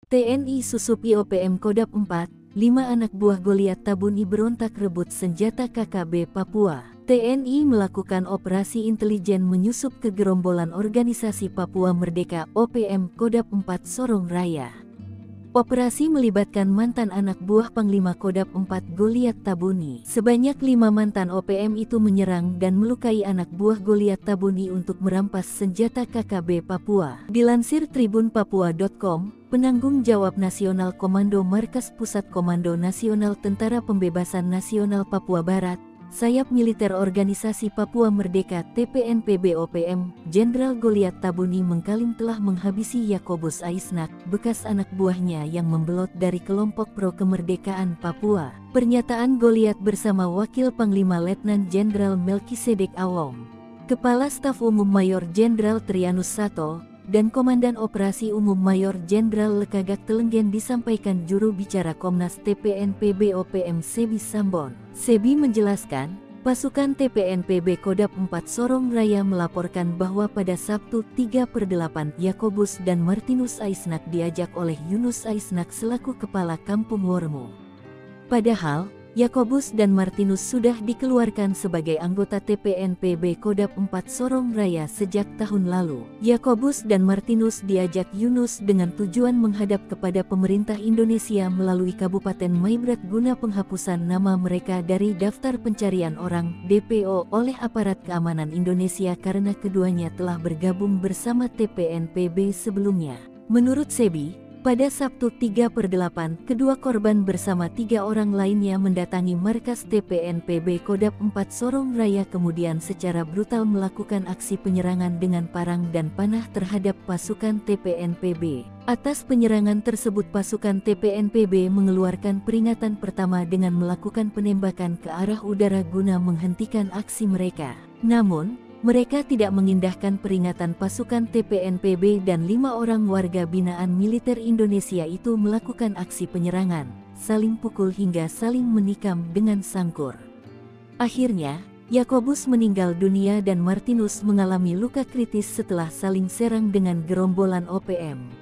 TNI susupi OPM Kodap 4, 5 anak buah Goliat Tabuni berontak rebut senjata KKB Papua. TNI melakukan operasi intelijen menyusup ke gerombolan organisasi Papua Merdeka OPM Kodap 4 Sorong Raya. Operasi melibatkan mantan anak buah Panglima Kodap 4 Goliat Tabuni. Sebanyak 5 mantan OPM itu menyerang dan melukai anak buah Goliat Tabuni untuk merampas senjata KKB Papua. Dilansir tribunpapua.com, penanggung jawab Nasional Komando Markas Pusat Komando Nasional Tentara Pembebasan Nasional Papua Barat, Sayap Militer Organisasi Papua Merdeka TPNPB OPM, Jenderal Goliat Tabuni mengklaim telah menghabisi Yakobus Aisnak, bekas anak buahnya yang membelot dari kelompok pro kemerdekaan Papua. Pernyataan Goliat bersama Wakil Panglima Letnan Jenderal Melkisedek Awong, Kepala Staf Umum Mayor Jenderal Trianus Sato, dan Komandan Operasi Umum Mayor Jenderal Lekagak Telenggen disampaikan juru bicara Komnas TPNPB OPM Sebi Sambon. Sebi menjelaskan, pasukan TPNPB Kodap 4 Sorong Raya melaporkan bahwa pada Sabtu 3/8 Yakobus dan Martinus Aisnak diajak oleh Yunus Aisnak selaku Kepala Kampung Wormu. Padahal, Yakobus dan Martinus sudah dikeluarkan sebagai anggota TPNPB Kodap 4 Sorong Raya sejak tahun lalu. Yakobus dan Martinus diajak Yunus dengan tujuan menghadap kepada pemerintah Indonesia melalui Kabupaten Maibrat guna penghapusan nama mereka dari daftar pencarian orang (DPO) oleh aparat keamanan Indonesia karena keduanya telah bergabung bersama TPNPB sebelumnya. Menurut Sebi, pada Sabtu 3/8, kedua korban bersama 3 orang lainnya mendatangi markas TPNPB Kodap 4 Sorong Raya kemudian secara brutal melakukan aksi penyerangan dengan parang dan panah terhadap pasukan TPNPB. Atas penyerangan tersebut pasukan TPNPB mengeluarkan peringatan pertama dengan melakukan penembakan ke arah udara guna menghentikan aksi mereka. Namun, mereka tidak mengindahkan peringatan pasukan TPNPB dan 5 orang warga binaan militer Indonesia itu melakukan aksi penyerangan, saling pukul hingga saling menikam dengan sangkur. Akhirnya, Yakobus meninggal dunia dan Martinus mengalami luka kritis setelah saling serang dengan gerombolan OPM.